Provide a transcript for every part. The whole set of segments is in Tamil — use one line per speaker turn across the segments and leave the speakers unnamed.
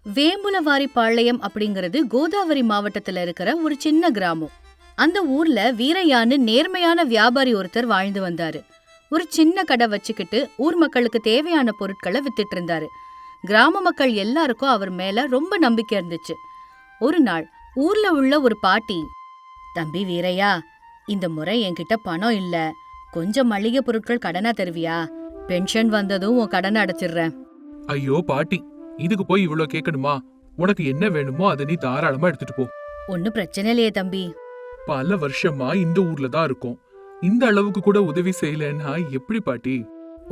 வேமுலவாரிப்பாளையம் அப்படிங்கிறது கோதாவரி மாவட்டத்துல இருக்கிற ஒரு சின்ன கிராமம். அந்த ஊர்ல வீரையான்னு நேர்மையான வியாபாரி ஒருத்தர் வாழ்ந்து வந்தாரு. ஒரு சின்ன கடை வச்சுக்கிட்டு ஊர் மக்களுக்கு தேவையான பொருட்களை வித்துட்டு இருந்தாரு. கிராம மக்கள் எல்லாருக்கும் அவர் மேல ரொம்ப நம்பிக்கை இருந்துச்சு. ஒரு நாள் ஊர்ல உள்ள ஒரு பாட்டி, தம்பி வீரையா, இந்த முறை என்கிட்ட பணம் இல்ல, கொஞ்சம் மளிகை பொருட்கள் கடனா தருவியா? பென்ஷன் வந்ததும் உன் கடனை அடைச்சிடுறேன்.
ஐயோ பாட்டி, இதுக்கு போய் இவ்ளோ கேட்கணுமா? உனக்கு என்ன வேணுமோ அதை நீ தாராளமா எடுத்துட்டு போ.
ஒன்னும் பிரச்சனை இல்லையே தம்பி.
பல வருஷமா இந்த ஊர்ல தான் இருக்கோம். இந்த அளவுக்கு கூட உதவி செய்யலன்னா எப்படி பாட்டி?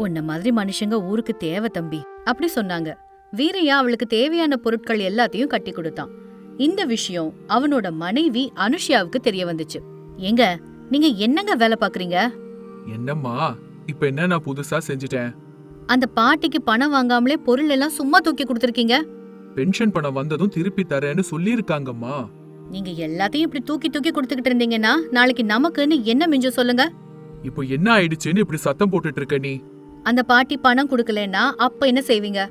உன்ன மாதிரி மனுஷங்க ஊருக்கு தேவை தம்பி, அப்படி சொன்னாங்க. வீரையா அவளுக்கு தேவையான பொருட்கள் எல்லாத்தையும் கட்டி கொடுத்தான். இந்த விஷயம் அவனோட மனைவி அனுஷ்யாவுக்கு தெரிய வந்துச்சு. எங்க நீங்க என்னங்க வேலை பாக்குறீங்க?
என்னம்மா இப்ப என்ன நான் புதுசா செஞ்சுட்டேன்?
அந்த பாட்டிக்கு பணம் வாங்காமலே பொருள் எல்லாம் சும்மா தூக்கி கொடுத்திருக்கீங்க.
பென்ஷன் பணம் வந்ததும் திருப்பி தரேன்னு சொல்லிருக்காங்கம்மா.
நீங்க எல்லாத்தையும் இப்படி தூக்கி தூக்கி கொடுத்துக்கிட்டு இருந்தீங்கன்னா நாளைக்கு நமக்குன்னு என்ன மிஞ்சம் சொல்லுங்க?
இப்போ என்ன ஆயிடுச்சுன்னு இப்படி சத்தம் போட்டுட்டு இருக்க நீ?
அந்த பாட்டி பணம் குடுக்கலன்னா அப்ப என்ன செய்வீங்க?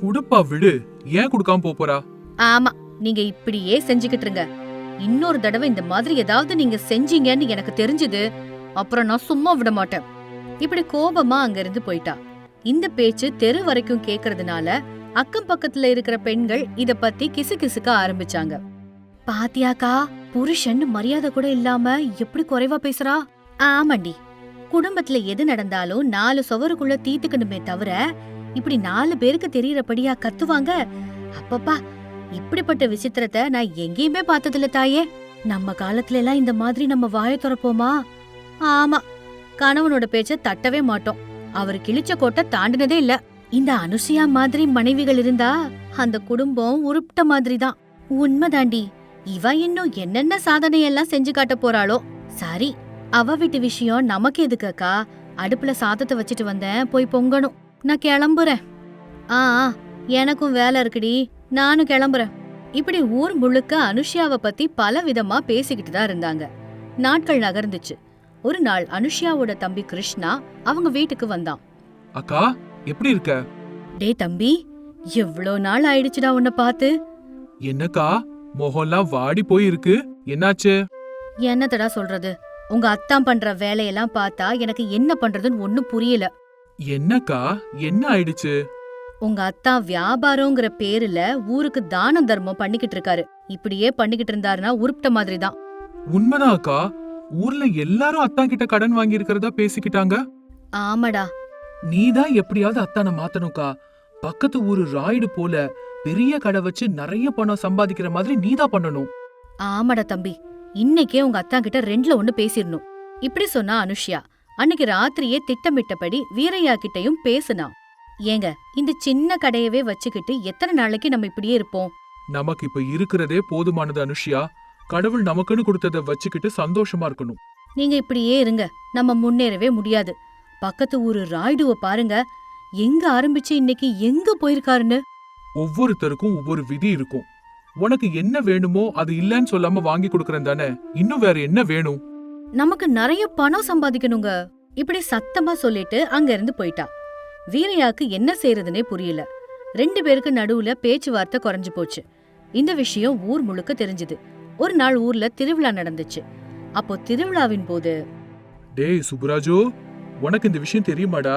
குடுப்பா விடு, ஏன் குடுக்காம போறா?
ஆமா, நீங்க இப்படியே செஞ்சுக்கிட்டு இருங்க. இன்னொரு தடவை இந்த மாதிரி ஏதாவது நீங்க செஞ்சீங்கன்னு எனக்கு தெரிஞ்சது, அப்புறம் நான் சும்மா விட மாட்டேன். இப்படி கோபமா அங்க இருந்து போயிட்டா. இந்த பேச்சு தெரு வரைக்கும் கேக்குறதுனால அக்கம் பக்கத்துல இருக்கிற பெண்கள் இத பத்தி கிசுகிசுக்க ஆரம்பிச்சாங்க. பாத்தியாக்கா, புருஷன் மரியாதை கூட இல்லாம எப்படி குறைவா பேசுறா? ஆமாண்டி, குடும்பத்துல எது நடந்தாலும் 4 சுவருக்குள்ள தீத்துக்கணுமே தவிர இப்படி 4 பேருக்கு தெரியறபடியா கத்துவாங்க? அப்பப்பா, இப்படிப்பட்ட விசித்திரத்தை நான் எங்கேயுமே பார்த்ததில்ல தாயே. நம்ம காலத்துல எல்லாம் இந்த மாதிரி நம்ம வாய திறப்போமா? ஆமா, கணவனோட பேச்ச தட்டவே மாட்டோம். அவர் கிழிச்ச கோட்டை தாண்டினதே இல்ல. இந்த அனுசியா மாதிரி மனைவிகள் இருந்தா அந்த குடும்பம் உருப்ட மாதிரி தான். உண்மைதாண்டி, இவ இன்னும் என்னென்ன சாதனையெல்லாம் செஞ்சு காட்ட போறாளோ. சரி, அவ வீட்டு விஷயம் நமக்கு எதுக்கக்கா? அடுப்புல சாதத்தை வச்சுட்டு வந்தேன், போய் பொங்கணும். நான் கிளம்புறேன். ஆ, எனக்கும் வேலை இருக்குடி, நானும் கிளம்புறேன். இப்படி ஊர் முழுக்க அனுஷ்யாவை பத்தி பல விதமா பேசிக்கிட்டு தான் இருந்தாங்க. நாட்கள் நகர்ந்துச்சு. ஒரு நாள் அனுஷ்யாவோட தம்பி கிருஷ்ணா அவங்க வீட்டுக்கு வந்தான்.
அக்கா, எப்படி இருக்க?
டே தம்பி, எவ்வளோ நாள் ஆயிடுச்சுடா உன்னை பார்த்து.
என்னக்கா முகம்லாம் வாடி போயிருக்கு, என்னாச்சு?
என்னத்தடா சொல்றது, உங்க அத்தான் பண்ற வேலையெல்லாம் பார்த்தா எனக்கு என்ன பண்றதுன்னு ஒண்ணும் புரியல.
என்னக்கா, என்ன ஆயிடுச்சு?
உங்க அத்தா வியாபாரங்கிற பேருல ஊருக்கு தான தர்மம் பண்ணிக்கிட்டு இருக்காரு. இப்படியே பண்ணிக்கிட்டு இருந்தாருன்னா உருப்பிட்ட மாதிரி தான்.
உண்மைதான் அக்கா, ஊர்ல எல்லாரும் அத்தான் கிட்ட கடன் வாங்கி இருக்கிறதா பேசிக்கிட்டாங்க.
ஆமாடா.
நீதான் எப்படியாவது அத்தானை மாத்தணும்க்கா. பக்கத்து ஊரு ராயுடு போல பெரிய கடை வச்சு நிறைய பணம் சம்பாதிக்கிற மாதிரி நீதான் பண்ணணும்.
ஆமாடா தம்பி, இன்னைக்கே உங்க அத்தா கிட்ட 2ல 1 பேசிடணும். இப்படி சொன்னா அனுஷ்யா. அன்னைக்கு ராத்திரியே திட்டமிட்டபடி வீரையா கிட்டையும் பேசுனா. ஏங்க, இந்த சின்ன கடையவே வச்சுக்கிட்டு எத்தனை நாளைக்கு நம்ம இப்படியே இருப்போம்?
நமக்கு இப்ப இருக்கிறதே போதுமானது அனுஷ்யா. கடவுள் நமக்குன்னு கொடுத்தத வச்சுக்கிட்டு சந்தோஷமா இருக்கணும்.
நீங்க இப்படியே இருங்க, நம்ம முன்னேறவே முடியாது. பக்கத்து ஊரு ராய்டுவ பாருங்க, எங்க ஆரம்பிச்சு இன்னைக்கு எங்க போயிருக்காருன்னு.
ஒவ்வொருத்தருக்கும் ஒவ்வொரு விதி இருக்கும். உனக்கு என்ன வேணுமோ அது இல்லன்னு சொல்லாம வாங்கி கொடுக்கறேன் தானே, இன்னும் வேற என்ன வேணும்?
நமக்கு நிறைய பணம் சம்பாதிக்கணுங்க. இப்படி சத்தமா சொல்லிட்டு அங்க இருந்து போயிட்டா. வீரையாக்கு என்ன செய்யறதுனே புரியல. 2 பேருக்கு நடுவுல பேச்சுவார்த்தை குறைஞ்சு போச்சு. இந்த விஷயம் ஊர் முழுக்க தெரிஞ்சது. ஒரு நாள் ஊர்ல திருவிழா நடந்துச்சு. அப்போ திருவிழாவின் போது,
டேய் சுப்ராஜு, உனக்கு இந்த விஷயம் தெரியுமாடா?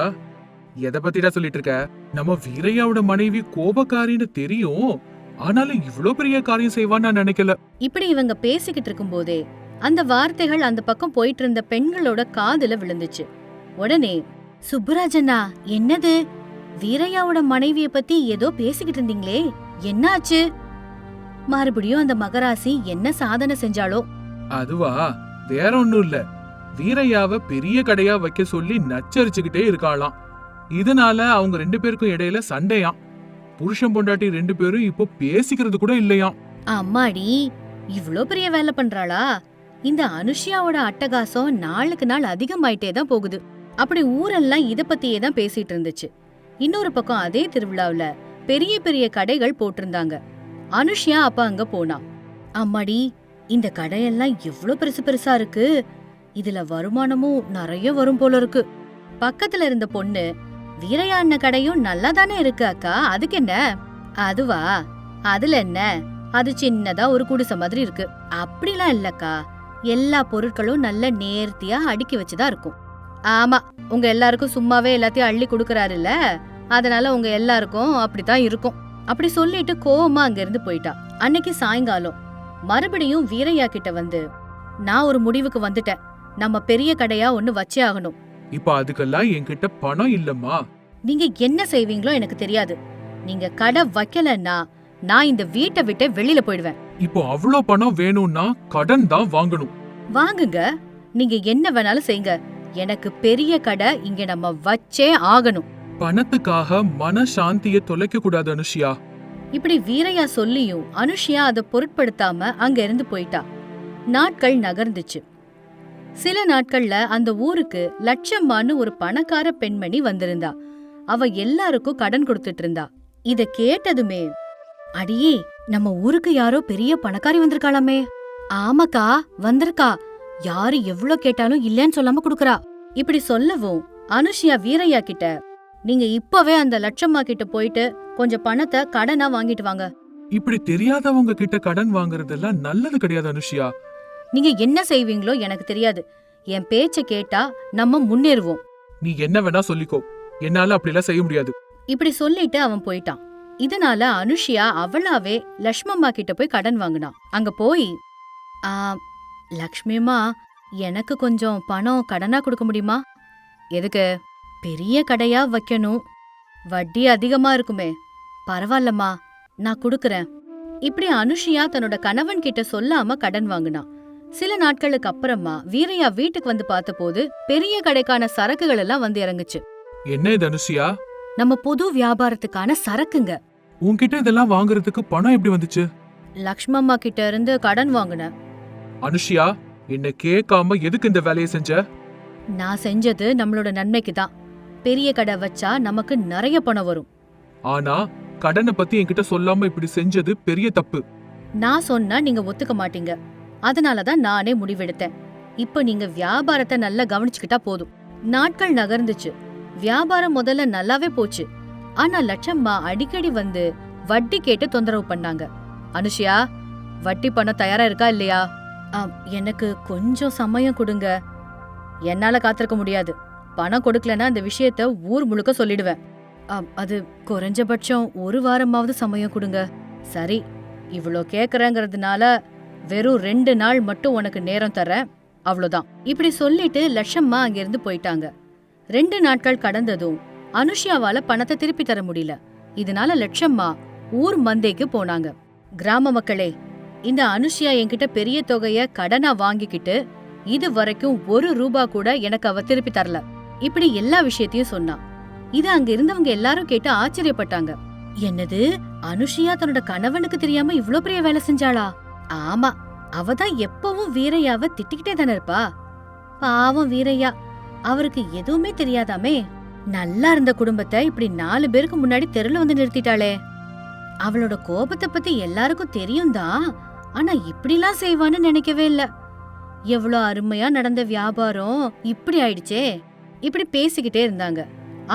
எதை பத்திடா சொல்லிட்டு இருக்க? நம்ம வீரையாவோட மனைவி கோபக்காரின்னு தெரியும், ஆனாலும் இவ்ளோ பெரிய காரியம் செய்வான்னு நான் நினைக்கல.
இப்படி இவங்க பேசிக்கிட்டு இருக்கும் போதே அந்த வார்த்தைகள் அந்த பக்கம் போயிட்டு இருந்த பெண்களோட காதுல விழுந்துச்சு. உடனே, சுப்புராஜனா, என்னது? வீரையாவோட மனைவிய பத்தி ஏதோ பேசிக்கிட்டு இருந்தீங்களே, என்ன ஆச்சு? மறுபடியும் அந்த மகராசி என்ன சாதனை செஞ்சாலோ?
அதுவா, வேற ஒண்ணும் இல்ல. வீரையாவ பெரிய கடையா வைக்க சொல்லி நச்சரிச்சுக்கிட்டே இருக்காளாம். இதனால அவங்க 2 பேருக்கும் இடையில சண்டையாம். புருஷன் பொண்டாட்டி 2 பேரும் இப்போ பேசிக்கிறது கூட இல்லையாம்.
அம்மாடி, இவ்ளோ பெரிய வேலை பண்றாளா? இந்த அனுஷ்யாவோட அட்டகாசம் நாளுக்கு நாள் அதிகமாயிட்டே தான் போகுது. அப்படி ஊரெல்லாம் இத பத்தியே தான் பேசிட்டு இருந்துச்சு. இன்னொரு பக்கம் அதே திருவிழாவுல பெரிய பெரிய கடைகள் போட்டிருந்தாங்க. அனுஷ்யா அப்ப அங்க போனா. அம்மாடி, இந்த கடையெல்லாம் எவ்ளோ பெருசு பெருசா இருக்கு, இதுல வருமானமும் நிறைய வரும் போல இருக்கு. பக்கத்துல இருந்த பொண்ணு, வீரையா அண்ண கடையும் நல்லா தானே இருக்கு அக்கா, அதுக்கு என்ன? அதுவா, அதுல என்ன, அது சின்னதா ஒரு குடிசை மாதிரி இருக்கு. அப்படிலாம் இல்லக்கா, எல்லா பொருட்களும் நல்ல நேர்த்தியா அடுக்கி வச்சுதான் இருக்கும். ஆமா, உங்க எல்லாருக்கும் சும்மாவே எல்லாத்தையும் அள்ளி கொடுக்கறாருல்ல, அதனால உங்க எல்லாருக்கும் அப்படித்தான் இருக்கும். அப்படி சொல்லிட்டு கோவமா அங்க இருந்து போயிட்டா. அன்னைக்கு சாயங்காலம் மறுபடியும் வீரையா கிட்ட வந்து, நான் ஒரு முடிவுக்கு வந்துட்டேன், நம்ம பெரிய கடையா ஒண்ணு வச்சே ஆகணும்.
இப்ப அதுக்கெல்லாம் என்கிட்ட பணம் இல்லம்மா.
நீங்க என்ன செய்வீங்களோ எனக்கு தெரியாது. நீங்க கடை வைக்கலன்னா நான் இந்த வீட்டை விட்டு வெளியில போயிடுவேன்.
இப்போ அவ்ளோ பணம் வேணும்னா கடன் தான் வாங்கணும்.
வாங்குங்க, நீங்க என்ன வேணாலும் செய்யுங்க, எனக்கு பெரிய கடை இங்க நம்ம வச்சே ஆகணும்.
பணத்துக்காக மன சாந்திய தொலைக்க கூடாது அனுஷியா.
இப்படி வீரையா சொல்லியும் அனுஷியா அதை பொருட்படுத்தாம அங்க இருந்து போயிட்டா. நாட்கள் நகர்ந்துச்சு. சில நாட்கள்ல அந்த ஊருக்கு லட்சம்மான்னு ஒரு பணக்கார பெண்மணி வந்திருந்தா. அவ எல்லாருக்கும் கடன் கொடுத்துட்டு இருந்தா. இத கேட்டதுமே, அடியே, நம்ம ஊருக்கு யாரோ பெரிய பணக்காரி வந்திருக்காளாமே. ஆமாக்கா, வந்திருக்கா. யாரு எவ்ளோ கேட்டாலும் இல்லன்னு சொல்லாம குடுக்கறா. இப்படி சொல்லவும் அனுஷியா வீரையா கிட்ட, நீங்க இப்பவே அந்த லட்சம்மா கிட்ட போயிட்டு கொஞ்சம் பணத்தை கடனா வாங்கிட்டு வாங்க.
இப்படி தெரியாதவங்க கிட்ட கடன் வாங்குறதெல்லாம் நல்லது கிடையாது அனுஷியா.
நீங்க என்ன செய்வீங்களோ எனக்கு தெரியாது. என் பேச்ச கேட்டா நம்ம முன்னேறுவோம்.
நீ என்ன வேணா சொல்லிக்கோ, என்னால அப்படிலாம் செய்ய முடியாது.
இப்படி சொல்லிட்டு அவன் போயிட்டான். இதனால அனுஷியா அவளாவே லட்சுமம்மா கிட்ட போய் கடன் வாங்கினான். அங்க போய், ஆ, லக்ஷ்மியம்மா, எனக்கு கொஞ்சம் பணம் கடனா கொடுக்க முடியுமா? எதுக்கு? பெரிய கடையா வைக்கணும், வட்டி அதிகமா இருக்குமே. பரவாயில்லம்மா, நான் கொடுக்கறேன். இப்படி அனுஷியா தன்னோட கணவன் கிட்ட சொல்லாம கடன் வாங்கினான். சில நாட்களுக்கு அப்புறமா வீரையா வீட்டுக்கு வந்து பார்த்தபோது பெரிய கடைக்கான சரக்குகள் எல்லாம் வந்து இறங்குச்சு.
என்ன இது அனுஷியா?
நம்ம புது வியாபாரத்துக்கான சரக்குங்க.
உன்கிட்ட இதெல்லாம் வாங்குறதுக்கு பணம் எப்படி வந்துச்சு?
லக்ஷ்மம்மா கிட்ட இருந்து கடன் வாங்கினேன்.
அனுஷியா, என்ன கேட்காம எதுக்கு இந்த வேலையை செஞ்ச?
நான் செஞ்சது நம்மளோட நன்மைக்கு தான். பெரிய கடை வச்சா நமக்கு நிறைய பணம் வரும்.
ஆனா கடனை பத்தி என்கிட்ட சொல்லாம இப்படி செஞ்சது பெரிய தப்பு.
நான் சொன்னா நீங்க ஒத்துக்க மாட்டீங்க, அதனாலதான் நானே முடிவெடுத்தேன். இப்ப நீங்க வியாபாரத்தை நல்லா கவனிச்சுக்கிட்டா போதும். நாட்கள் நகர்ந்துச்சு. வியாபாரம் முதல்ல நல்லாவே போச்சு. ஆனா லட்சம்மா அடிக்கடி வந்து வட்டி கேட்டு தொந்தரவு பண்ணாங்க. அனுஷியா, வட்டி பணம் தயாரா இருக்கா இல்லையா? எனக்கு கொஞ்சம் சமயம் கொடுங்க. என்னால காத்திருக்க முடியாது. பணம் கொடுக்கலன்னா இந்த விஷயத்த ஊர் முழுக்க சொல்லிடுவேன். அது குறைஞ்சபட்சம் ஒரு வாரமாவது சமயம் கொடுங்க. சரி, இவ்ளோ கேக்குறேங்கிறதுனால வெறும் 2 நாள் மட்டும் உனக்கு நேரம் தரேன், அவ்வளவுதான். இப்படி சொல்லிட்டு லட்சம்மா அங்கிருந்து போயிட்டாங்க. 2 நாட்கள் கடந்ததும் அனுஷியாவால பணத்தை திருப்பி தர முடியல. இதனால லட்சம்மா ஊர் மந்தைக்கு போனாங்க. கிராம மக்களே, இந்த அனுஷியா என்கிட்ட பெரிய தொகைய கடனா வாங்கிக்கிட்டு இது வரைக்கும் 1 ரூபா கூட எனக்கு அவ திருப்பி தரல. இப்படி எல்லா விஷயத்தையும் சொன்னா. இது அங்க இருந்தவங்க எல்லாரும் கேட்டு ஆச்சரியப்பட்டாங்க. என்னது, அனுஷியா தன்னோட கணவனுக்கு தெரியாம இவ்ளோ பெரிய வேலை செஞ்சாளா? ஆமா, அவதான் எப்பவும் வீரையாவ திட்டிக்கிட்டே தானே இருப்பா. பாவம் வீரையா, அவருக்கு எதுவுமே தெரியாதாமே. நல்லா இருந்த குடும்பத்தை இப்படி 4 பேருக்கு முன்னாடி தெருல வந்து நிறுத்திட்டாளே. அவளோட கோபத்தை பத்தி எல்லாருக்கும் தெரியும் தான், ஆனா இப்படிலாம் செய்வான்னு நினைக்கவே இல்ல. எவ்வளோ அருமையா நடந்த வியாபாரம் இப்படி ஆயிடுச்சே. இப்படி பேசிக்கிட்டே இருந்தாங்க.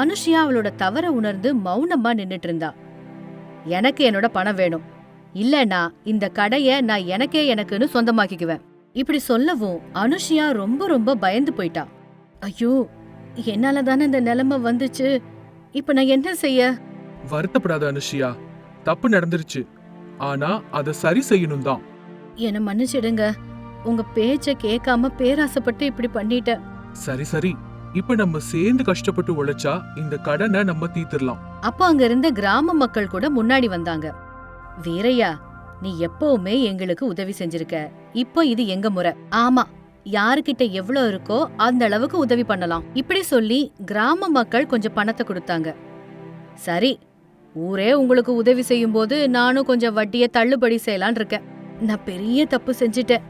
அனுஷியா அவளோட தவற உணர்ந்து மௌனமா நின்னுட்டு இருந்தா. எனக்கு என்னோட பணம் வேணும், இல்லனா இந்த கடைய நான் எனக்குன்னு சொந்தமாக்கிக்குவேன். இப்படி சொல்லவும் அனுஷியா ரொம்ப ரொம்ப பயந்து போயிட்டா. ஐயோ, என்னால தானே இந்த நிலைமை வந்துச்சு, இப்ப நான் என்ன செய்ய?
வருத்தப்படாத அனுஷியா, தப்பு நடந்துருச்சு. ஆனா அத சரி செய்யணும் தான்.
என்ன மன்னிச்சிடுங்க, உங்க பேச்ச கேட்காம பேராசைப்பட்டு இப்படி பண்ணிட்டேன்.
சரி சரி, இப்ப நம்ம சேர்ந்து கஷ்டப்பட்டு உழைச்சா இந்த கடனை நம்ம தீர்த்திடலாம்.
அப்ப அங்க இருந்த கிராம மக்கள் கூட முன்னாடி வந்தாங்க. வீரையா, நீ எப்பவுமே எங்களுக்கு உதவி செஞ்சிருக்க, இப்போ இது எங்க முறை. ஆமா, யாருக்கிட்ட எவ்வளவு இருக்கோ அந்த அளவுக்கு உதவி பண்ணலாம். இப்படி சொல்லி கிராம மக்கள் கொஞ்சம் பணத்தை கொடுத்தாங்க. சரி, ஊரே உங்களுக்கு உதவி செய்யும் போது நானும் கொஞ்சம் வட்டியை தள்ளுபடி செய்யலான் இருக்கேன். நான் பெரிய தப்பு செஞ்சுட்டேன்,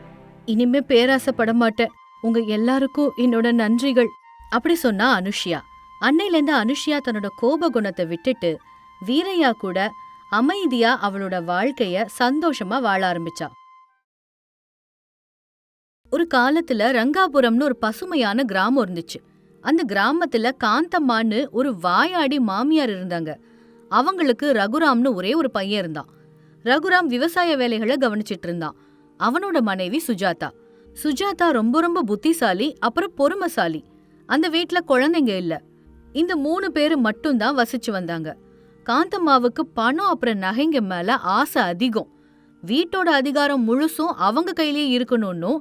இனிமே பேராசைப்பட மாட்டேன். உங்க எல்லாருக்கும் என்னோட நன்றிகள். அப்படி சொன்னா அனுஷியா. அன்னையில இருந்து அனுஷியா தன்னோட கோப குணத்தை விட்டுட்டு வீரையா கூட அமைதியா அவளோட வாழ்க்கைய சந்தோஷமா வாழ ஆரம்பிச்சா. ஒரு காலத்துல ரங்காபுரம்னு ஒரு பசுமையான கிராமம் இருந்துச்சு. அந்த கிராமத்துல காந்தம்மான்னு ஒரு வாயாடி மாமியார் இருந்தாங்க. அவங்களுக்கு ரகுராம்னு ஒரே ஒரு பையன் இருந்தான். ரகுராம் விவசாய வேலைகளை கவனிச்சிட்டு இருந்தான். அவனோட மனைவி சுஜாதா. சுஜாதா ரொம்ப ரொம்ப புத்திசாலி, அப்புறம் பொறுமைசாலி. அந்த வீட்ல குழந்தைங்க இல்ல. இந்த 3 பேரு மட்டும்தான் வசிச்சு வந்தாங்க. காந்தம்மாவுக்கு பணம் அப்புறம் நகைங்க மேல ஆசை அதிகம். வீட்டோட அதிகாரம் முழுசும் அவங்க கையிலேயே இருக்கணும்னு,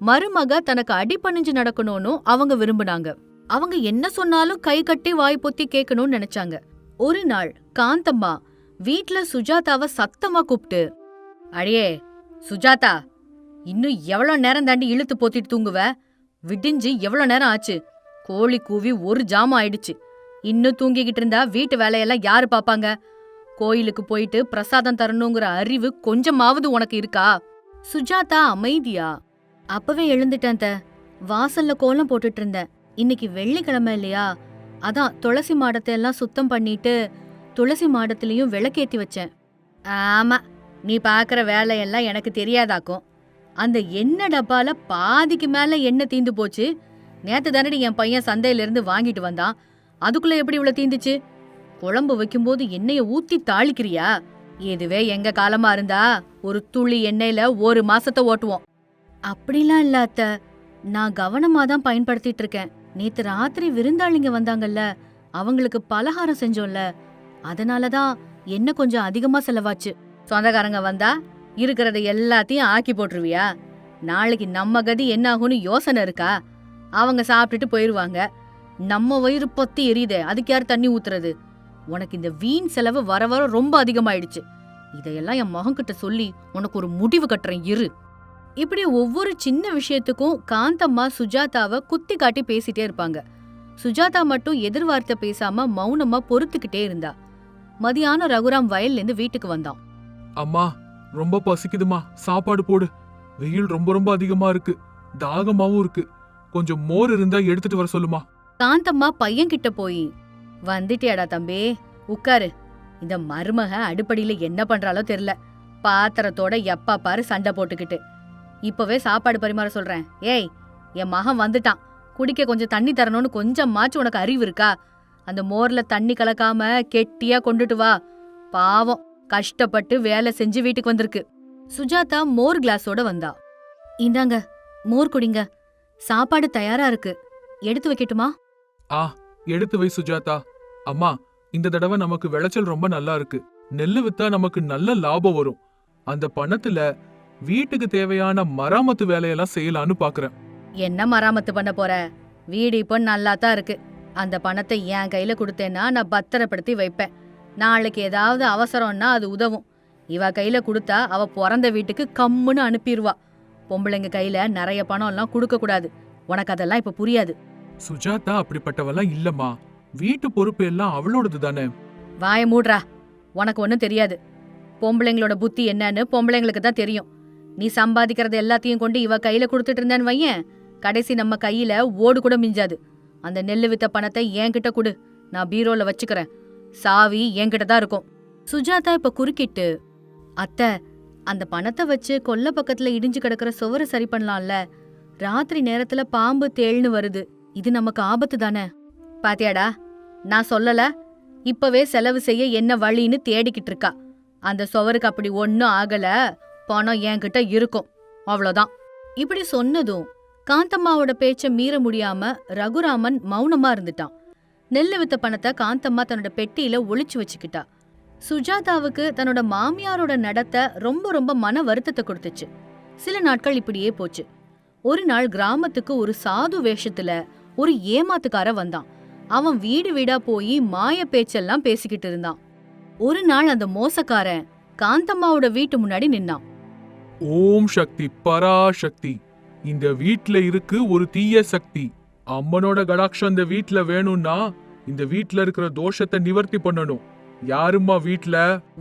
மருமக தனக்கு அடிபணிஞ்சு நடக்கணும்னு அவங்க விரும்பினாங்க. அவங்க என்ன சொன்னாலும் கை கட்டி வாய் பொத்தி கேட்கணும்னு நினைச்சாங்க. ஒரு நாள் காந்தம்மா வீட்ல சுஜாதாவை சத்தமா கூப்பிட்டு, அடியே சுஜாதா, இன்னும் எவ்வளவு நேரம் தாண்டி இழுத்து போத்திட்டு தூங்குவ? விடிஞ்சு எவ்வளவு நேரம் ஆச்சு? கோழி கூவி ஒரு ஜாமம் ஆயிடுச்சு. இன்னும் தூங்கிக்கிட்டு இருந்தா வீட்டு வேலையெல்லாம் யாரு பாப்பாங்க? கோயிலுக்கு போயிட்டு பிரசாதம் தரணுங்கிற அறிவு கொஞ்சமாவது உனக்கு இருக்கா? சுஜாதா அமைதியா, அப்பவே எழுந்துட்டேன். வாசல்ல கோலம் போட்டுட்டு இருந்தேன். இன்னைக்கு வெள்ளிக்கிழமை இல்லையா, அதான் துளசி மாடத்தை எல்லாம் சுத்தம் பண்ணிட்டு துளசி மாடத்திலையும் விளக்கேத்தி வச்சேன். ஆமா, நீ பாக்குற வேலையெல்லாம் எனக்கு தெரியாதாக்கும். அந்த எண்ணெய் டப்பால பாதிக்கு மேல எண்ணெய் தீந்து போச்சு. நேத்து தானடி என் பையன் சந்தையில இருந்து வாங்கிட்டு வந்தான். அதுக்குள்ள எப்படி இவ்வளவு தீந்துச்சு? குழம்பு வைக்கும்போது எண்ணெய ஊத்தி தாளிக்கிறியா? இதுவே எங்க காலமா இருந்தா ஒரு துளி எண்ணெயில 1 மாசத்தை ஓட்டுவோம். அப்படிலாம் இல்ல அத்த, நான் கவனமா தான் பயன்படுத்திட்டு இருக்கேன். நேத்து ராத்திரி விருந்தாளிங்க வந்தாங்கல்ல, அவங்களுக்கு பலகாரம் செஞ்சோம்ல, அதனாலதான் எண்ணெய் கொஞ்சம் அதிகமா செலவாச்சு. சொந்தக்காரங்க வந்தா இருக்கிறத எல்லாத்தையும் ஆக்கி போட்டுருவியா? நாளைக்கு நம்ம கதி என்ன ஆகும்னு யோசனை இருக்கா? அவங்க சாப்பிட்டுட்டு போயிருவாங்க. நம்ம வயிறு பொத்தி எரியுதே, அதுக்கு யார் தண்ணி ஊத்துறது? உனக்கு இந்த வீண் செலவு வர வர ரொம்ப அதிகமாயிடுச்சு. இதையெல்லாம் என் மகன்கிட்ட சொல்லி உனக்கு ஒரு முடிவு கட்டுறேன் இரு. இப்படி ஒவ்வொரு சின்ன விஷயத்துக்கும் காந்தம்மா சுஜாதாவை குத்தி காட்டி பேசிட்டே இருப்பாங்க. சுஜாதா மட்டும் எதிர்வார்த்தை பேசாம மௌனமா பொறுத்துக்கிட்டே இருந்தா. மதியானம் ரகுராம் வயல்ல இருந்து வீட்டுக்கு வந்தான்.
அம்மா, ரொம்ப பசிக்குதுமா, சாப்பாடு போடு. வெயில் ரொம்ப ரொம்ப அதிகமா இருக்கு, தாகமாவும் இருக்கு. கொஞ்சம் மோர் இருந்தா எடுத்துட்டு வர சொல்லுமா.
காந்தம்மா பையன் கிட்ட போய், வந்துட்டியாடா தம்பி, உட்காரு. இந்த மருமக அடுப்படியில என்ன பண்றாலோ தெரியல, பாத்திரத்தோட எப்பா பாரு சண்டை போட்டுக்கிட்டு. இப்பவே சாப்பாடு பரிமாற சொல்றேன். ஏய், என் மகன் வந்துட்டான், குடிக்க கொஞ்சம் தண்ணி தரணும்னு கொஞ்சமாச்சும் உனக்கு அறிவு இருக்கா? அந்த மோர்ல தண்ணி கலக்காம கெட்டியா கொண்டுட்டு வா. பாவம், கஷ்டப்பட்டு வேலை செஞ்சு வீட்டுக்கு வந்திருக்கு. சுஜாதா மோர் கிளாஸோட வந்தா. இந்தாங்க, மோர் குடிங்க. சாப்பாடு தயாரா இருக்கு, எடுத்து வைக்கட்டுமா?
ஆ, எடுத்து வை சுஜாதா. அம்மா, இந்த தடவை நமக்கு விளைச்சல் ரொம்ப நல்லா இருக்கு. நெல்லு வித்தா நமக்கு நல்ல லாபம் வரும். அந்த பணத்துல வீட்டுக்கு தேவையான மராமத்து வேலையெல்லாம் செய்யலான்னு பாக்குறேன்.
என்ன மராமத்து பண்ண போற? வீடு இப்போ நல்லா தான் இருக்கு. அந்த பணத்தை என் கையில கொடுத்தேன்னா நான் பத்திரப்படுத்தி வைப்பேன். நாளைக்கு ஏதாவது அவசரம்னா அது உதவும். இவ கையில கொடுத்தா அவ பிறந்த வீட்டுக்கு கம்முன்னு அனுப்பிடுவா. பொம்பளைங்க கையில நிறைய பணம் எல்லாம் கொடுக்க கூடாது. உனக்கு அதெல்லாம் இப்ப புரியாது.
சுஜாதா அப்படிப்பட்டவெல்லாம் இல்லம்மா. வீட்டு பொறுப்பு எல்லாம் அவளோடது தானே.
வாய மூடுறா, உனக்கு ஒன்னும் தெரியாது. பொம்பளைங்களோட புத்தி என்னன்னு பொம்பளைங்களுக்கு தான் தெரியும். நீ சம்பாதிக்கிறது எல்லாத்தையும் கொண்டு இவ கையில கொடுத்துட்டு இருந்தேன்னு வையேன், கடைசி நம்ம கையில ஓடு கூட மிஞ்சாது. அந்த நெல்லு வித்த பணத்தை என்கிட்ட கொடு, நான் பீரோல வச்சுக்கிறேன். சாவி என்கிட்ட தான் இருக்கும். சுஜாதா இப்ப குறுக்கிட்டு, அத்தை, அந்த பணத்தை வச்சு கொல்ல பக்கத்துல இடிஞ்சு கிடக்குற சுவரை சரி பண்ணலாம்ல. ராத்திரி நேரத்துல பாம்பு தேள்னு வருது, இது நமக்கு ஆபத்து தானே. பாத்தியாடா, நான் சொல்லல? இப்பவே செலவு செய்ய என்ன வழின்னு தேடிக்கிட்டு இருக்கா. அந்த சுவருக்கு அப்படி ஒன்னும் ஆகல, பணம் என்கிட்ட இருக்கும், அவ்வளவுதான். இப்படி சொன்னதும் காந்தம்மாவோட பேச்ச மீற முடியாம ரகுராமன் மௌனமா இருந்துட்டான். நெல்லு வித்த பணத்தை காந்தம்மா தன்னோட பெட்டியில ஒளிச்சு வச்சுக்கிட்டா. சுஜாதாவுக்கு தன்னோட மாமியாரோட நடத்தை ரொம்ப ரொம்ப மன வருத்தத்தை கொடுத்துச்சு. சில நாட்கள் இப்படியே போச்சு. ஒரு நாள் கிராமத்துக்கு ஒரு சாது வேஷத்துல ஒரு ஏமாத்துக்கார வந்தான். அவன் வீடு வீடா போய் மாய பேச்செல்லாம் பேசிக்கிட்டு இருந்தான். ஒரு நாள் அந்த மோசக்காரன் காந்தம்மாவோட வீட்டு முன்னாடி நின்னான்.
ஓம் சக்தி பராசக்தி, இந்த வீட்ல இருக்கு ஒரு தீய சக்தி. அம்மனோட கடாட்சம் இந்த வீட்ல வேணும்னா இந்த வீட்ல இருக்கிற தோஷத்தை நிவர்த்தி பண்ணணும். யாரும்மா வீட்ல?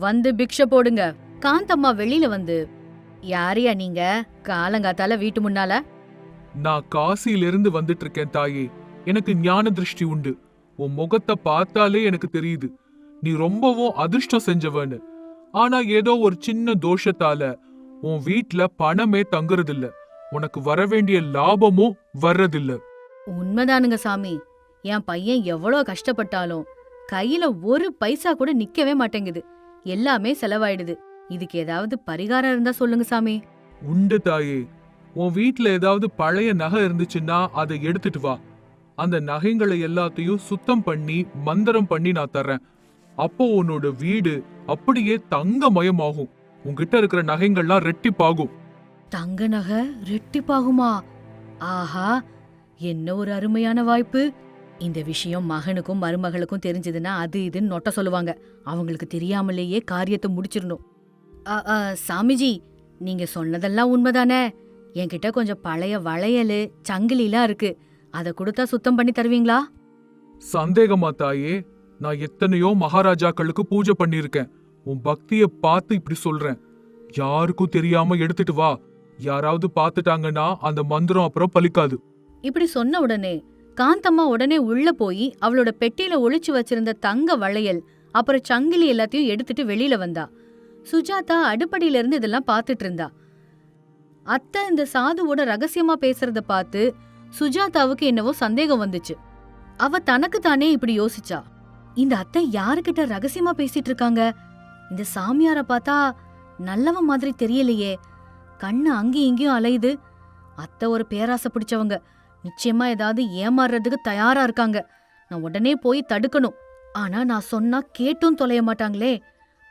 வந்து பிக்ஷ போடுங்க. காந்தம்மா வெளியில வந்து, யாரையா நீங்க காலங்காத்தால வீட்டு முன்னால?
நான் காசியிலிருந்து வந்துட்டு இருக்கேன் தாயே. எனக்கு ஞான திருஷ்டி உண்டு. உன் முகத்தை பார்த்தாலே எனக்கு தெரியுது நீ ரொம்பவும் அதிர்ஷ்டம் செஞ்சவன்னு. ஆனா ஏதோ ஒரு சின்ன தோஷத்தால உன் வீட்ல பணமே தங்குறதில்ல, உனக்கு வர வேண்டிய லாபமும் வர்றதில்ல.
உண்மைதானுங்க சாமி, என் பையன் எவ்வளோ கஷ்டப்பட்டாலும் கையில ஒரு பைசா கூட நிக்கவே மாட்டேங்குது. எல்லாமே செலவாயிடுது. இதுக்கு ஏதாவது பரிகாரம் இருந்தா சொல்லுங்க சாமி.
உண்டு தாயே. உன் வீட்ல ஏதாவது பழைய நகை இருந்துச்சுன்னா அதை எடுத்துட்டு வா. அந்த நகைங்களை எல்லாத்தையும் சுத்தம் பண்ணி மந்திரம் பண்ணி நான் தர்றேன். அப்போ உன்னோட வீடு அப்படியே தங்கமயமாகும். உன்கிட்ட இருக்கிற நகைங்கள்லாம் ரெட்டிப்பாகும்.
தங்க நகை ரெட்டிப்பாகுமா? ஆஹா, என்ன ஒரு அருமையான வாய்ப்பு. இந்த விஷயம் மகனுக்கும் மருமகளுக்கும் தெரிஞ்சதுன்னா அது இதுன்னு நொட்ட சொல்லுவாங்க. அவங்களுக்கு தெரியாமலேயே காரியத்தை முடிச்சிடணும். சாமிஜி, நீங்க சொன்னதெல்லாம் உண்மைதானே? என்கிட்ட கொஞ்சம் பழைய வளையலு சங்கிலிலாம் இருக்கு. அதை கொடுத்தா சுத்தம் பண்ணி தருவீங்களா?
சந்தேகமா தாயே? நான் எத்தனையோ மகாராஜாக்களுக்கு பூஜை பண்ணிருக்கேன். உன் பக்திய பார்த்து இப்படி சொல்றேன். யாருக்கும் தெரியாம எடுத்துட்டு வா. யாராவது பாத்துட்டாங்கன்னா அந்த மந்திரம் அப்புறம் பலிக்காது.
இப்படி சொன்ன உடனே காந்தம்மா உடனே உள்ள போய் அவளோட பெட்டியில ஒளிச்சு வச்சிருந்த தங்க வளையல் அப்புறம் சங்கிலி எல்லாத்தையும் எடுத்துட்டு வெளியில வந்தா. சுஜாதா அடுப்படியில இருந்து இதெல்லாம் பாத்துட்டு இருந்தா. அத்தை இந்த சாதுவோட ரகசியமா பேசுறத பார்த்து சுஜாதாவுக்கு என்னவோ சந்தேகம் வந்துச்சு. அவ தனக்கு தானே இப்படி யோசிச்சா. இந்த அத்தை யாருகிட்ட ரகசியமா பேசிட்டு இருக்காங்க? இந்த சாமியார பார்த்தா நல்லவ மாதிரி தெரியலையே. கண்ணு அங்கேயும் இங்கேயும் அலையுது. அத்தை ஒரு பேராசை பிடிச்சவங்க. நிச்சயமா ஏதாவது ஏமாறுறதுக்கு தயாரா இருக்காங்க. நான் உடனே போய் தடுக்கணும். ஆனா நான் சொன்னா கேட்டும் தொலைய மாட்டாங்களே.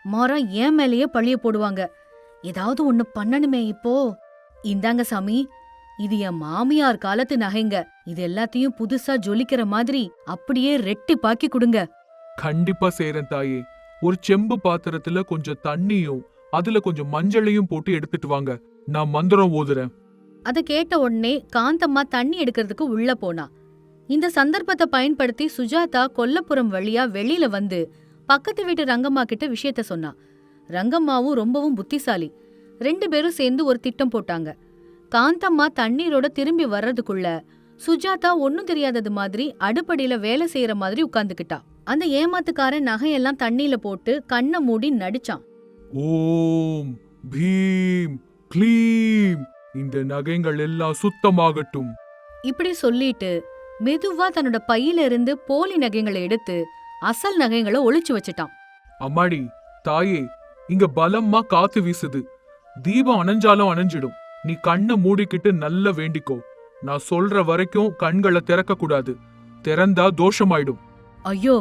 மரம் ஏன் மேலேயே பழிய போடுவாங்க. ஏதாவது ஒண்ணு பண்ணணுமே இப்போ. இந்தாங்க சாமி, இது என் மாமியார் காலத்து நகைங்க. இது எல்லாத்தையும் புதுசா ஜொலிக்கிற மாதிரி அப்படியே ரெட்டிப்பாக்கி கொடுங்க.
கண்டிப்பா செய்றேன் தாயே. ஒரு செம்பு பாத்திரத்துல கொஞ்சம் தண்ணியும் அதுல கொஞ்சம் மஞ்சளையும் போட்டு எடுத்துட்டு வாங்க. நான் மந்திரம் ஓதுறேன்.
அத கேட்ட உடனே காந்தம்மா தண்ணி எடுக்கிறதுக்கு உள்ள போனா. இந்த சந்தர்ப்பத்தை பயன்படுத்தி சுஜாதா கொல்லப்புறம் வழியா வெளியில வந்து பக்கத்து வீட்டு ரங்கம்மா கிட்ட விஷயத்த சொன்னா. ரங்கம்மாவும் ரொம்பவும் புத்திசாலி. 2 பேரும் சேர்ந்து ஒரு திட்டம் போட்டாங்க. காந்தம்மா தண்ணீரோட திரும்பி வர்றதுக்குள்ள சுஜாதா ஒன்னும் தெரியாதது மாதிரி அடுப்படியில வேலை செய்யற மாதிரி உட்கார்ந்துகிட்டா. அந்த ஏமாத்துக்காரன் நகையெல்லாம் தண்ணியில போட்டு கண்ணை மூடி நடிச்சான்.
ஓம் பீம் க்ளீம், இந்த நகைகள் எல்லாம் சுத்தமாகட்டும்.
இப்படி சொல்லிட்டு மெதுவா தன்னோட பையில இருந்து போலி நகைகளை எடுத்து அசல் நகைகளை ஒளிச்சு வச்சிட்டான்.
அம்மாடி தாயே, இங்க பலமா காத்து வீசுது. தீபம் அணைஞ்சாலும் அணைஞ்சிடும். நீ கண்ணை மூடிக்கிட்டு நல்லா வேண்டிக்கோ. நான் சொல்ற வரைக்கும் கண்களை திறக்க கூடாது. திறந்தா தோஷமாயிடும்.
ஐயோ,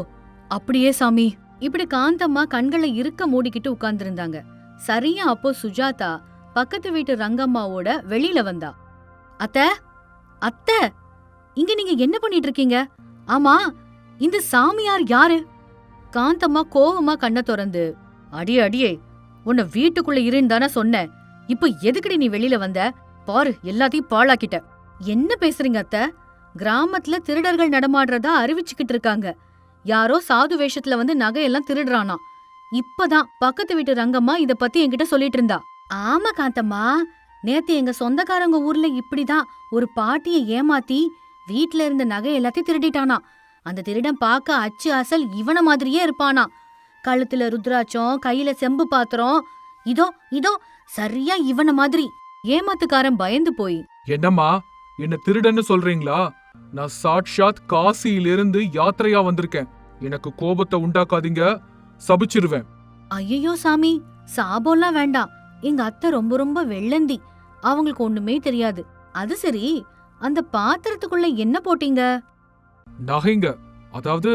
அப்படியே சாமி. இப்படி காந்தம்மா கண்களை இருக்க மூடிக்கிட்டு உட்கார்ந்திருந்தாங்க. சரியா அப்போ சுஜாதா பக்கத்து வீட்டு ரங்கம்மாவோட வெளியில வந்தா. அத்த அத்த, இங்க நீங்க என்ன பண்ணிட்டு இருக்கீங்க? ஆமா, இந்த சாமியார் யாரு? காந்தம்மா கோவமா கண்ணை திறந்து, அடியே அடியே, உன்னை வீட்டுக்குள்ள இருன்னு தானே சொன்னேன். இப்ப எதுக்குடி நீ வெளியில வந்த? பாரு, எல்லாத்தையும் பாழாக்கிட்ட. என்ன பேசுறீங்க அத்த? கிராமத்துல திருடர்கள் நடமாடுறதா அறிவிச்சுக்கிட்டு இருக்காங்க. யாரோ சாது வேஷத்துல வந்து நகையெல்லாம் திருடுறானா. இப்பதான் பக்கத்து வீட்டு ரங்கம்மா இத பத்தி என்கிட்ட சொல்லிட்டு இருந்தா. ஆமா காந்தம்மா, நேத்து எங்க சொந்தக்காரங்க ஊர்ல இப்படிதான் ஒரு பாட்டிய ஏமாத்தி வீட்ல இருந்த நகை எல்லாத்தையும் திருடிட்டானா. அந்த திருடன் பார்க்க அச்சு அசல் இவன மாதிரியே இருப்பானா. கழுத்துல ருத்ராட்சம், கையில செம்பு பாத்திரம், இதோ இதோ சரியா இவன மாதிரி. ஏமாத்துக்காரன் பயந்து போய்,
என்னம்மா, என்ன திருடன்னு சொல்றீங்களா? நான் சாட்சாத் காசியிலிருந்து யாத்திரையா வந்திருக்கேன். எனக்கு கோபத்தை உண்டாக்காதீங்க, சபிச்சிருவேன்.
ஐயோ சாமி, சாபம்லாம் வேண்டாம். எங்க அத்தை ரொம்ப ரொம்ப வெள்ளந்தி. அவங்களுக்கு ஒண்ணுமே தெரியாது. அது சரி, அந்த பாத்திரத்துக்குள்ள என்ன போட்டீங்க?
நகைங்க, அதாவது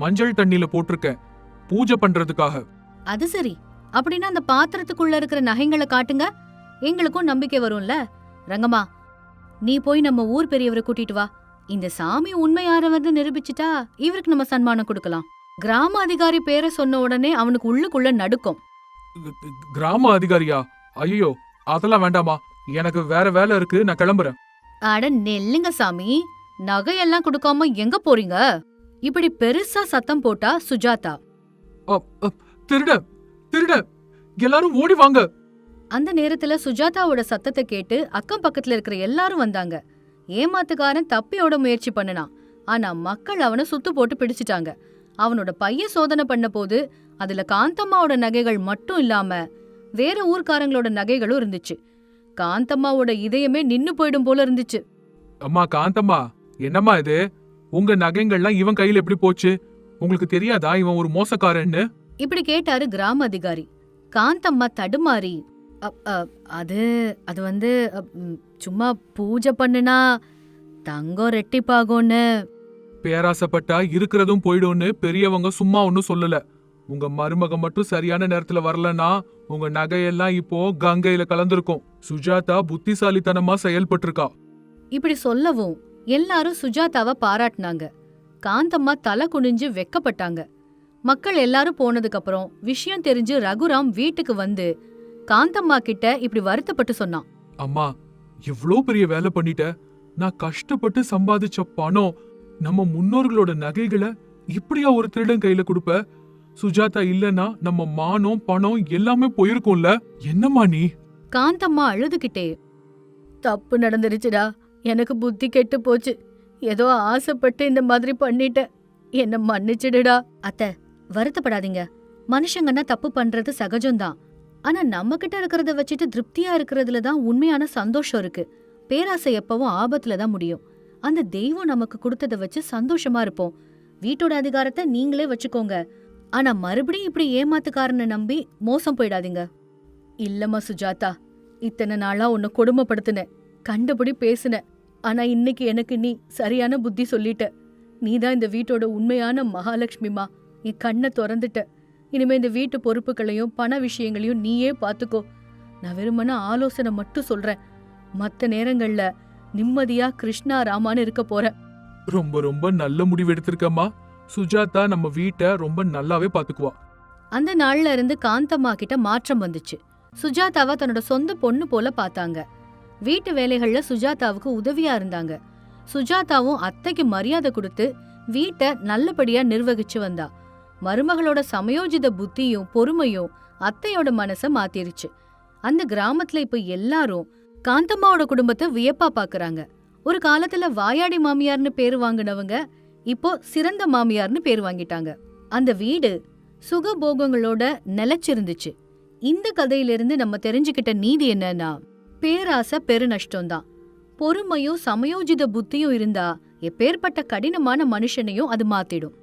மஞ்சள் தண்ணியில போட்டிருக்கேன், பூஜை பண்றதுக்காக.
அது சரி, அப்படின்னா அந்த பாத்திரத்துக்குள்ள இருக்கிற நகைங்களை காட்டுங்க. எங்களுக்கும் நம்பிக்கை வரும்ல. ரங்கம்மா, நீ போய் நம்ம ஊர் பெரியவரை கூட்டிட்டு வா. இந்த சாமி உண்மையாரவது நிரூபிச்சுட்டா இவருக்கு நம்ம சன்மானம் கொடுக்கலாம். கிராம அதிகாரி பேரை சொன்ன உடனே அவனுக்கு உள்ளுக்குள்ள நடுக்கும்.
கிராம அதிகாரியா? ஐயோ, அதெல்லாம் வேண்டாமா. எனக்கு வேற வேலை இருக்கு, நான் கிளம்புறேன்.
அட நெல்லுங்க சாமி, நகையெல்லாம் கொடுக்காம எங்க போறீங்க? இப்படி பெருசா சத்தம் போட்டா சுஜாதா.
திருட திருட, எல்லாரும் ஓடி வாங்க.
அந்த நேரத்துல சுஜாதாவோட சத்தத்தை கேட்டு அக்கம் பக்கத்துல இருக்கிற எல்லாரும் வந்தாங்க. ஏமாத்துக்காரன் தப்பியோட முயற்சி பண்ணனான். ஆனா மக்கள் அவனை சுத்து போட்டு பிடிச்சிட்டாங்க. அவனோட பைய சோதனை பண்ண போது அதுல காந்தம்மாவோட நகைகள் மட்டும் இல்லாம வேற ஊர்க்காரங்களோட நகைகளும் இருந்துச்சு. காந்தம்மாவோட இதயமே நின்னு போயிடும் போல இருந்துச்சு.
அம்மா காந்தம்மா, என்னம்மா இது? உங்க நகைகள்லாம் இவன் கையில எப்படி போச்சு? உங்களுக்கு தெரியாதா இவன் ஒரு மோசக்காரன்னு?
இப்படி கேட்டாரு கிராம அதிகாரி. காந்தம்மா தடுமாறி, "அ- அ, அது அது வந்து சும்மா பூஜை பண்ணுனா தங்கம் ரெட்டிப்பாகும்னு."
பேராசைப்பட்டா இருக்கிறதும் போயிடும்னு பெரியவங்க சும்மா ஒன்னும் சொல்லல. உங்க மருமக மட்டும் சரியான நேரத்துல வரலன்னா உங்க நகையெல்லாம் இப்போ கங்கையில கலந்திருக்கும். சுஜாதா புத்திசாலித்தனமா செயல்பட்டிருக்கா.
இப்படி சொல்லவும் எல்லாரும் சுஜாதாவை பாராட்டினாங்க. காந்தம்மா தலை குனிஞ்சு வெக்கப்பட்டாங்க. மக்கள் எல்லாரும் போனதுக்கு அப்புறம் விஷயம் தெரிஞ்சு ரகுராம் வீட்டுக்கு வந்து காந்தம்மா கிட்ட இப்படி வருத்தப்பட்டு சொன்னான்.
அம்மா, எவ்ளோ பெரிய வேலை பண்ணிட்ட. நான் கஷ்டப்பட்டு சம்பாதிச்ச பணம், நம்ம முன்னோர்களோட நகைகளை இப்படியா ஒரு திருடன் கையில கொடுப்ப? சுஜாதா இல்லனா நம்ம மானம் பணம் எல்லாமே போயிருக்கும்ல. என்னம்மா நீ?
காந்தம்மா அழுதுகிட்டே, "தப்பு நடந்துருச்சுடா, எனக்கு புத்தி கெட்டு போச்சு. ஏதோ ஆசைப்பட்டு இந்த மாதிரி பண்ணிட்டேன். என்ன மன்னிச்சிடுடா." "அத்தை, வருத்தப்படாதீங்க. மனுஷங்கன்னா தப்பு பண்றது சகஜம்தான். ஆனா நம்ம கிட்ட இருக்கிறத வச்சுட்டு திருப்தியா இருக்கிறதுல தான் உண்மையான சந்தோஷம் இருக்கு. பேராசை எப்பவும் ஆபத்துல தான் முடியும். அந்த தெய்வம் நமக்கு கொடுத்தத வச்சு சந்தோஷமா இருப்போம். வீட்டோட அதிகாரத்தை நீங்களே வச்சுக்கோங்க. ஆனா மறுபடியும் இப்படி ஏமாத்துக்காரனை நம்பி மோசம் போயிடாதீங்க." "இல்லம்மா சுஜாதா, இத்தனை நாளா உன்னை கொடுமைப்படுத்தின, கண்டபடி பேசுன. ஆனா இன்னைக்கு எனக்கு நீ சரியான புத்தி சொல்லிட்ட. நீதான் இந்த வீட்டோட உண்மையான மகாலட்சுமிமா. என் கண்ணை திறந்துட்ட. இனிமே இந்த வீட்டு பொறுப்புகளையும் பண விஷயங்களையும் நீயே பாத்துக்கோ. நான் வெறுமன ஆலோசனை மட்டும் சொல்றேன். மத்த நேரங்கள்ல நிம்மதியா கிருஷ்ணா ராமான்னு இருக்க போறேன்."
ரொம்ப ரொம்ப நல்ல முடிவு எடுத்திருக்கம்மா. சுஜாதா நம்ம வீட்டை ரொம்ப நல்லாவே பாத்துக்குவா.
அந்த நாள்ல இருந்து காந்தம்மா கிட்ட மாற்றம் வந்துச்சு. சுஜாதாவை தன்னோட சொந்த பொண்ணு போல பார்த்தாங்க. வீட்டு வேலைகள்ல சுஜாதாவுக்கு உதவியா இருந்தாங்க. சுஜாதாவும் அத்தைக்கு மரியாதை கொடுத்து வீட்டை நல்லபடியா நிர்வகிச்சு வந்தா. மருமகளோட சமயோஜித புத்தியும் பொறுமையும் அத்தையோட மனச மாத்திருச்சு. அந்த கிராமத்துல இப்ப எல்லாரும் காந்தம்மாவோட குடும்பத்தை வியப்பா பாக்குறாங்க. ஒரு காலத்துல வாயாடி மாமியார்னு பேரு வாங்கினவங்க இப்போ சிறந்த மாமியார்னு பேர் வாங்கிட்டாங்க. அந்த வீடு சுகபோகங்களோட நிலைச்சிருந்துச்சு. இந்த கதையிலிருந்து நம்ம தெரிஞ்சுக்கிட்ட நீதி என்னன்னா, பேராசை பெருநஷ்டம்தான். பொறுமையும் சமயோஜித புத்தியும் இருந்தா எப்பேற்பட்ட கடினமான மனுஷனையும் அது மாத்திடும்.